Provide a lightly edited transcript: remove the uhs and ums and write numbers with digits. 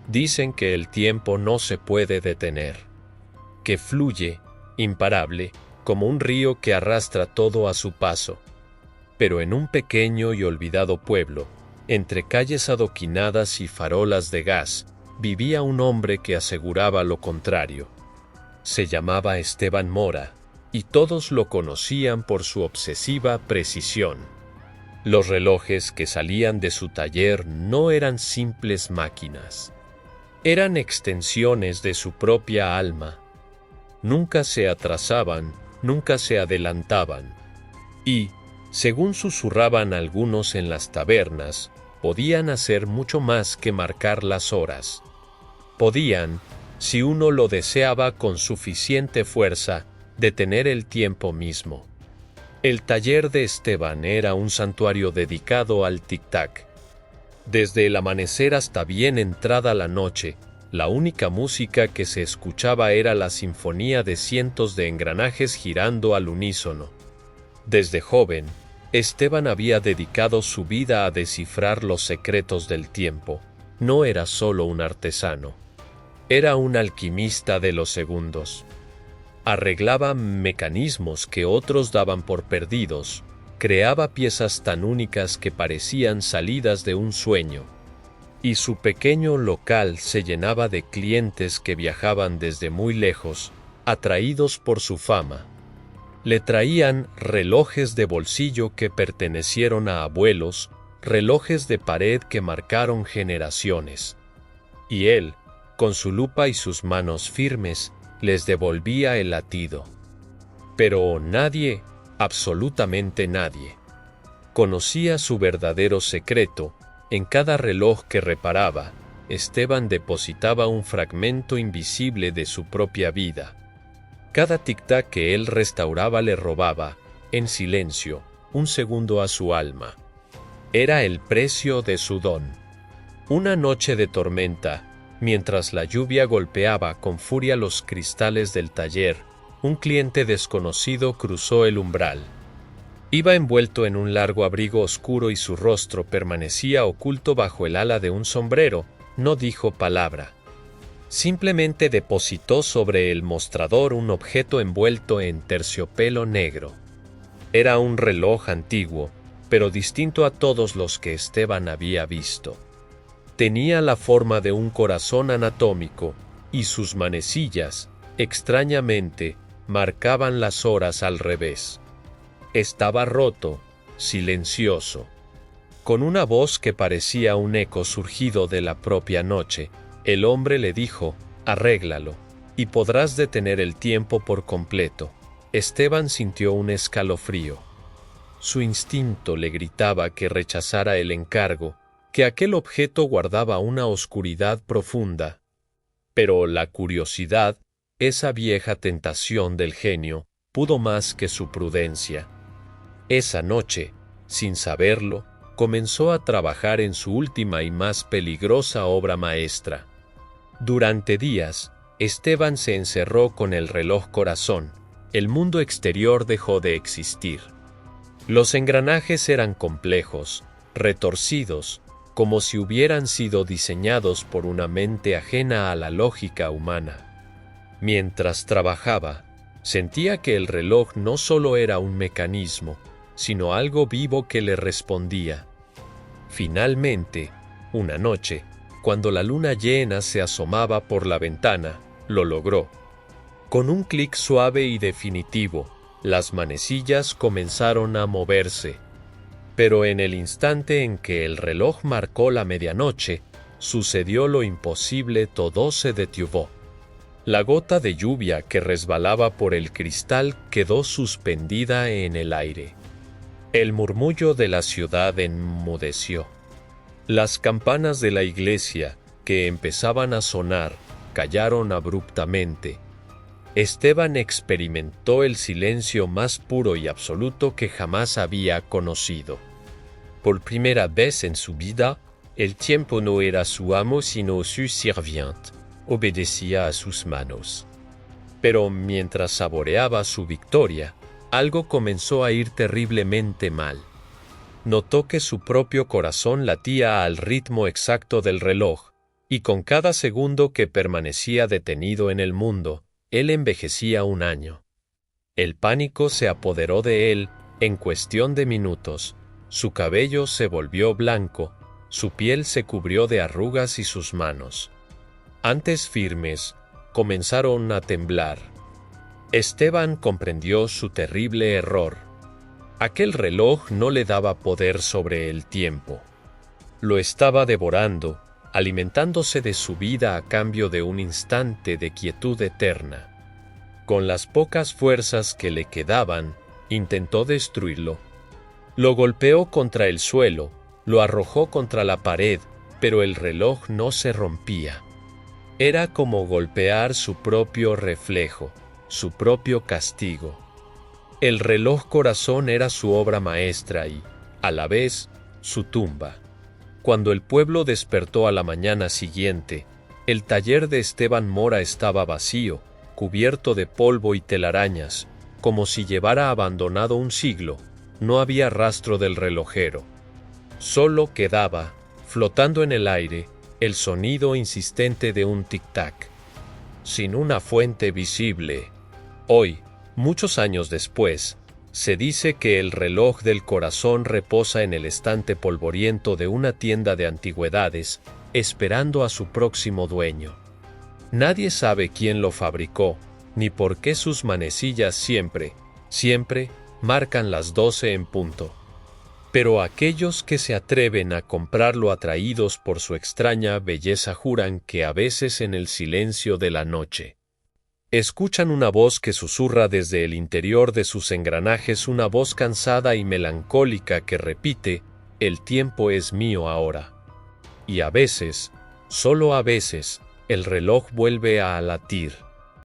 Dicen que el tiempo no se puede detener, que fluye, imparable, como un río que arrastra todo a su paso. Pero en un pequeño y olvidado pueblo, entre calles adoquinadas y farolas de gas, vivía un hombre que aseguraba lo contrario. Se llamaba Esteban Mora, y todos lo conocían por su obsesiva precisión. Los relojes que salían de su taller no eran simples máquinas. Eran extensiones de su propia alma. Nunca se atrasaban, nunca se adelantaban. Y, según susurraban algunos en las tabernas, podían hacer mucho más que marcar las horas. Podían, si uno lo deseaba con suficiente fuerza, detener el tiempo mismo. El taller de Esteban era un santuario dedicado al tic-tac. Desde el amanecer hasta bien entrada la noche, la única música que se escuchaba era la sinfonía de cientos de engranajes girando al unísono. Desde joven, Esteban había dedicado su vida a descifrar los secretos del tiempo. No era solo un artesano. Era un alquimista de los segundos. Arreglaba mecanismos que otros daban por perdidos. Creaba piezas tan únicas que parecían salidas de un sueño. Y su pequeño local se llenaba de clientes que viajaban desde muy lejos, atraídos por su fama. Le traían relojes de bolsillo que pertenecieron a abuelos, relojes de pared que marcaron generaciones. Y él, con su lupa y sus manos firmes, les devolvía el latido. Pero nadie, absolutamente nadie, conocía su verdadero secreto. En cada reloj que reparaba, Esteban depositaba un fragmento invisible de su propia vida. Cada tic-tac que él restauraba le robaba, en silencio, un segundo a su alma. Era el precio de su don. Una noche de tormenta, mientras la lluvia golpeaba con furia los cristales del taller, un cliente desconocido cruzó el umbral. Iba envuelto en un largo abrigo oscuro y su rostro permanecía oculto bajo el ala de un sombrero. No dijo palabra. Simplemente depositó sobre el mostrador un objeto envuelto en terciopelo negro. Era un reloj antiguo, pero distinto a todos los que Esteban había visto. Tenía la forma de un corazón anatómico, y sus manecillas, extrañamente, marcaban las horas al revés. Estaba roto, silencioso. Con una voz que parecía un eco surgido de la propia noche, el hombre le dijo: «Arréglalo, y podrás detener el tiempo por completo». Esteban sintió un escalofrío. Su instinto le gritaba que rechazara el encargo, que aquel objeto guardaba una oscuridad profunda. Pero la curiosidad, esa vieja tentación del genio, pudo más que su prudencia. Esa noche, sin saberlo, comenzó a trabajar en su última y más peligrosa obra maestra. Durante días, Esteban se encerró con el reloj corazón. El mundo exterior dejó de existir. Los engranajes eran complejos, retorcidos, como si hubieran sido diseñados por una mente ajena a la lógica humana. Mientras trabajaba, sentía que el reloj no solo era un mecanismo, sino algo vivo que le respondía. Finalmente, una noche, cuando la luna llena se asomaba por la ventana, lo logró. Con un clic suave y definitivo, las manecillas comenzaron a moverse. Pero en el instante en que el reloj marcó la medianoche, sucedió lo imposible, todo se detuvo. La gota de lluvia que resbalaba por el cristal quedó suspendida en el aire. El murmullo de la ciudad enmudeció. Las campanas de la iglesia, que empezaban a sonar, callaron abruptamente. Esteban experimentó el silencio más puro y absoluto que jamás había conocido. Por primera vez en su vida, el tiempo no era su amo sino su sirviente. Obedecía a sus manos. Pero mientras saboreaba su victoria, algo comenzó a ir terriblemente mal. Notó que su propio corazón latía al ritmo exacto del reloj, y con cada segundo que permanecía detenido en el mundo, él envejecía 1 año. El pánico se apoderó de él en cuestión de minutos, su cabello se volvió blanco, su piel se cubrió de arrugas y sus manos, antes firmes, comenzaron a temblar. Esteban comprendió su terrible error. Aquel reloj no le daba poder sobre el tiempo. Lo estaba devorando, alimentándose de su vida a cambio de un instante de quietud eterna. Con las pocas fuerzas que le quedaban, intentó destruirlo. Lo golpeó contra el suelo, lo arrojó contra la pared, pero el reloj no se rompía. Era como golpear su propio reflejo, su propio castigo. El reloj corazón era su obra maestra y, a la vez, su tumba. Cuando el pueblo despertó a la mañana siguiente, el taller de Esteban Mora estaba vacío, cubierto de polvo y telarañas, como si llevara abandonado un siglo. No había rastro del relojero. Solo quedaba, flotando en el aire, el sonido insistente de un tic-tac. Sin una fuente visible. Hoy, muchos años después, se dice que el reloj del corazón reposa en el estante polvoriento de una tienda de antigüedades, esperando a su próximo dueño. Nadie sabe quién lo fabricó, ni por qué sus manecillas siempre marcan las 12 en punto. Pero aquellos que se atreven a comprarlo atraídos por su extraña belleza juran que a veces en el silencio de la noche escuchan una voz que susurra desde el interior de sus engranajes, una voz cansada y melancólica que repite: «El tiempo es mío ahora». Y a veces, solo a veces, el reloj vuelve a latir.